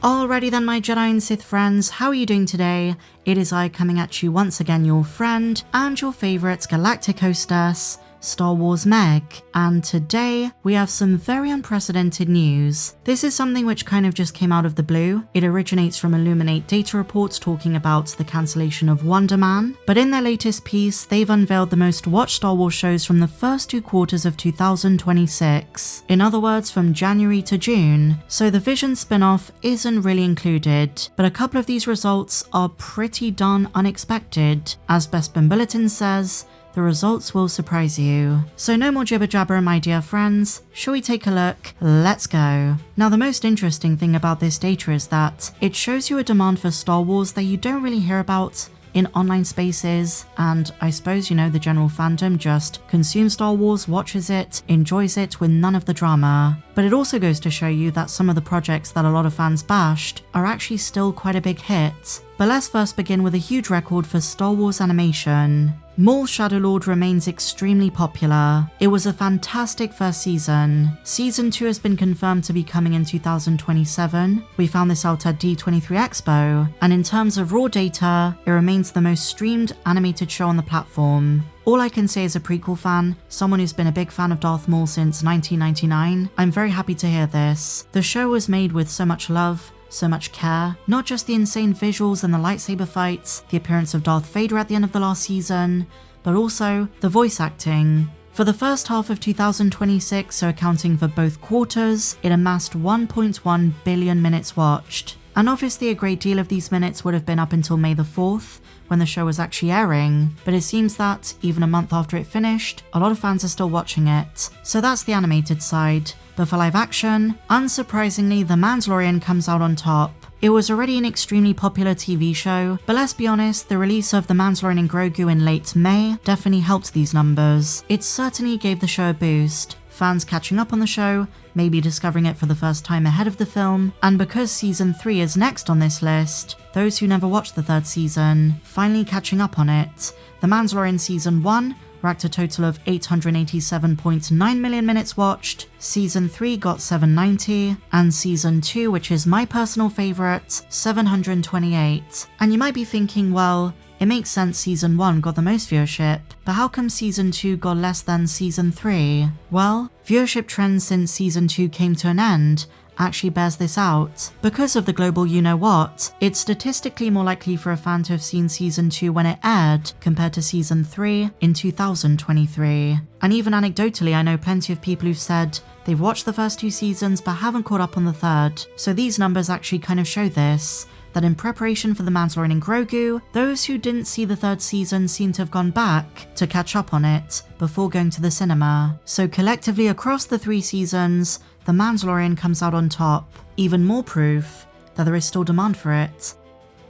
Alrighty then, my Jedi and Sith friends, how are you doing today? It is I coming at you once again, your friend and your favourite galactic hostess, Star Wars Meg, and today we have some very unprecedented news. This is something which kind of just came out of the blue. It originates from Illuminate data reports talking about the cancellation of Wonderman, but in their latest piece, they've unveiled the most watched Star Wars shows from the first 2 quarters of 2026. In other words, from January to June, so the Vision spin-off isn't really included, but a couple of these results are pretty darn unexpected. As Bespin Bulletin says, the results will surprise you. So no more jibber jabber, my dear friends. Shall we take a look? Let's go. Now, the most interesting thing about this data is that it shows you a demand for Star Wars that you don't really hear about in online spaces, and I suppose, the general fandom just consumes Star Wars, watches it, enjoys it with none of the drama. But it also goes to show you that some of the projects that a lot of fans bashed are actually still quite a big hit. But let's first begin with a huge record for Star Wars animation. Maul Shadow Lord remains extremely popular. It was a fantastic first season. Season 2 has been confirmed to be coming in 2027. We found this out at D23 Expo, and in terms of raw data, it remains the most streamed animated show on the platform. All I can say as a prequel fan, someone who's been a big fan of Darth Maul since 1999, I'm very happy to hear this. The show was made with so much love, so much care, not just the insane visuals and the lightsaber fights, the appearance of Darth Vader at the end of the last season, but also the voice acting. For the first half of 2026, so accounting for both quarters, it amassed 1.1 billion minutes watched. And obviously a great deal of these minutes would have been up until May the 4th, when the show was actually airing, but it seems that, even a month after it finished, a lot of fans are still watching it. So that's the animated side. But for live action, unsurprisingly, The Mandalorian comes out on top. It was already an extremely popular TV show, but let's be honest, the release of The Mandalorian and Grogu in late May definitely helped these numbers. It certainly gave the show a boost. Fans catching up on the show, maybe discovering it for the first time ahead of the film, and because season 3 is next on this list, those who never watched the 3rd season finally catching up on it. The Mandalorian season 1 racked a total of 887.9 million minutes watched, season 3 got 790, and season 2, which is my personal favourite, 728. And you might be thinking, well, it makes sense season 1 got the most viewership, but how come season 2 got less than season 3? Well, viewership trends since season 2 came to an end actually bears this out. Because of the global you-know-what, it's statistically more likely for a fan to have seen season 2 when it aired compared to season 3 in 2023. And even anecdotally, I know plenty of people who've said they've watched the first 2 seasons but haven't caught up on the 3rd. So these numbers actually kind of show this, that in preparation for The Mandalorian and Grogu, those who didn't see the 3rd season seem to have gone back to catch up on it before going to the cinema. So collectively across the 3 seasons, The Mandalorian comes out on top. Even more proof that there is still demand for it.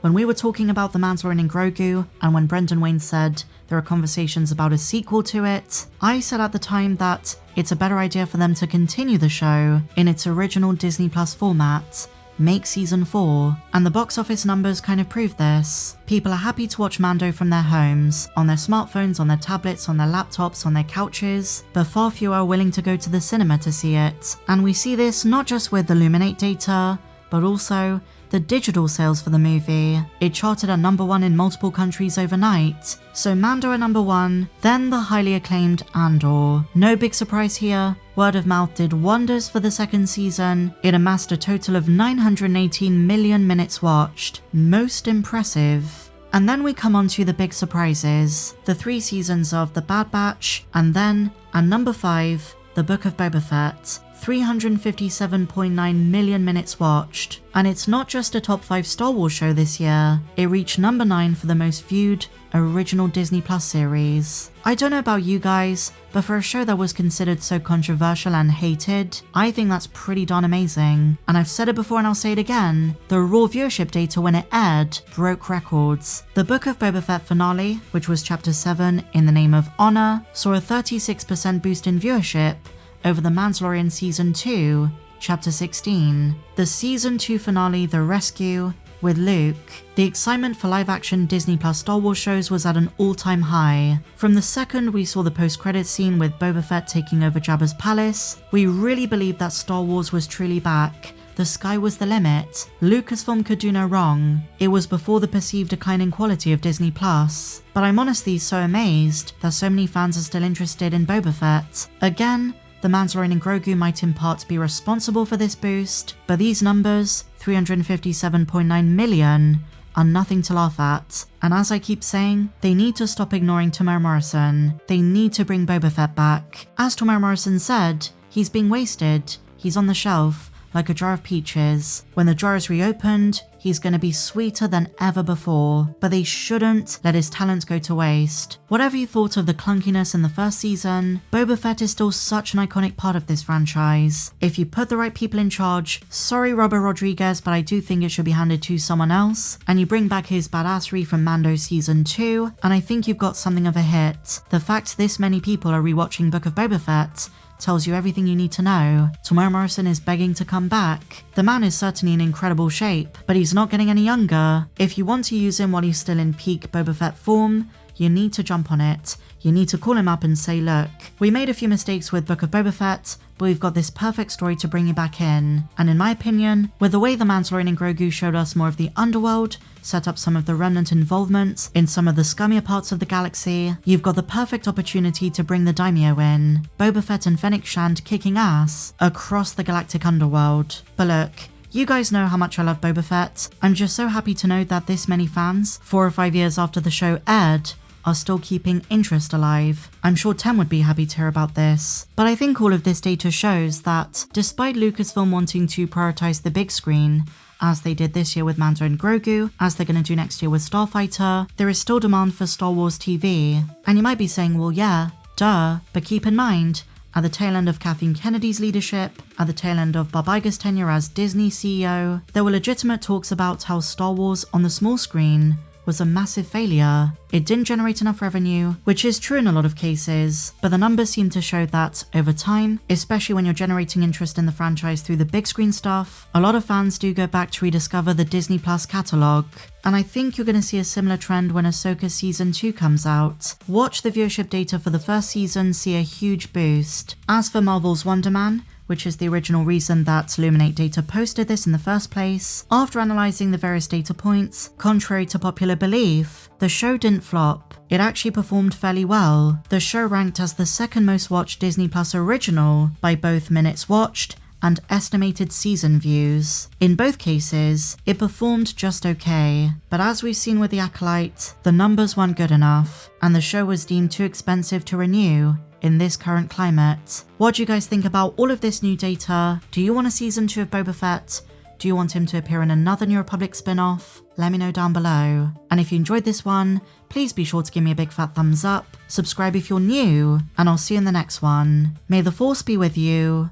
When we were talking about The Mandalorian and Grogu, and when Brendan Wayne said there are conversations about a sequel to it, I said at the time that it's a better idea for them to continue the show in its original Disney Plus format, make season 4, and the box office numbers kind of prove this. People are happy to watch Mando from their homes, on their smartphones, on their tablets, on their laptops, on their couches, but far fewer are willing to go to the cinema to see it. And we see this not just with Illuminate data, but also the digital sales for the movie. It charted at number 1 in multiple countries overnight. So Mando at number 1, then the highly acclaimed Andor. No big surprise here. Word of mouth did wonders for the 2nd season. It amassed a total of 918 million minutes watched. Most impressive. And then we come on to the big surprises. The 3 seasons of The Bad Batch, and then, at number 5, The Book of Boba Fett. 357.9 million minutes watched. And it's not just a top 5 Star Wars show this year, it reached number 9 for the most viewed original Disney Plus series. I don't know about you guys, but for a show that was considered so controversial and hated, I think that's pretty darn amazing. And I've said it before and I'll say it again, the raw viewership data when it aired broke records. The Book of Boba Fett finale, which was chapter 7, In the Name of Honor, saw a 36% boost in viewership over The Mandalorian Season 2, Chapter 16. The Season 2 finale, The Rescue, with Luke. The excitement for live-action Disney Plus Star Wars shows was at an all-time high. From the second we saw the post-credits scene with Boba Fett taking over Jabba's palace, we really believed that Star Wars was truly back, the sky was the limit. Lucasfilm could do no wrong. It was before the perceived declining quality of Disney+. But I'm honestly so amazed that so many fans are still interested in Boba Fett. Again, the Mandalorian and Grogu might in part be responsible for this boost, but these numbers, 357.9 million, are nothing to laugh at. And as I keep saying, they need to stop ignoring Temuera Morrison. They need to bring Boba Fett back. As Temuera Morrison said, he's being wasted. He's on the shelf, like a jar of peaches. When the jar is reopened, he's going to be sweeter than ever before, but they shouldn't let his talent go to waste. Whatever you thought of the clunkiness in the first season, Boba Fett is still such an iconic part of this franchise. If you put the right people in charge, sorry Robert Rodriguez, but I do think it should be handed to someone else, and you bring back his badassery from Mando Season 2, and I think you've got something of a hit. The fact this many people are rewatching Book of Boba Fett tells you everything you need to know. Temuera Morrison is begging to come back. The man is certainly in incredible shape, but he's not getting any younger. If you want to use him while he's still in peak Boba Fett form, you need to jump on it. You need to call him up and say, look, we made a few mistakes with Book of Boba Fett, but we've got this perfect story to bring you back in. And in my opinion, with the way the Mandalorian and Grogu showed us more of the underworld, set up some of the remnant involvement in some of the scummier parts of the galaxy, you've got the perfect opportunity to bring the daimyo in. Boba Fett and Fennec Shand kicking ass across the galactic underworld. But look, you guys know how much I love Boba Fett. I'm just so happy to know that this many fans, 4 or 5 years after the show aired, are still keeping interest alive. I'm sure Tem would be happy to hear about this. But I think all of this data shows that, despite Lucasfilm wanting to prioritize the big screen, as they did this year with Mando and Grogu, as they're going to do next year with Starfighter, there is still demand for Star Wars TV. And you might be saying, well yeah, duh, but keep in mind, at the tail end of Kathleen Kennedy's leadership, at the tail end of Bob Iger's tenure as Disney CEO, there were legitimate talks about how Star Wars on the small screen was a massive failure. It didn't generate enough revenue, which is true in a lot of cases, but the numbers seem to show that over time, especially when you're generating interest in the franchise through the big screen stuff, a lot of fans do go back to rediscover the Disney Plus catalog. And I think you're going to see a similar trend when Ahsoka Season 2 comes out. Watch the viewership data for the first season see a huge boost. As for Marvel's Wonderman, which is the original reason that Illuminate Data posted this in the first place, after analysing the various data points, contrary to popular belief, the show didn't flop. It actually performed fairly well. The show ranked as the second most watched Disney Plus original by both minutes watched and estimated season views. In both cases, it performed just okay, but as we've seen with The Acolyte, the numbers weren't good enough, and the show was deemed too expensive to renew in this current climate. What do you guys think about all of this new data? Do you want a season 2 of Boba Fett? Do you want him to appear in another New Republic spin-off? Let me know down below. And if you enjoyed this one, please be sure to give me a big fat thumbs up, subscribe if you're new, and I'll see you in the next one. May the Force be with you,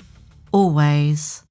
always.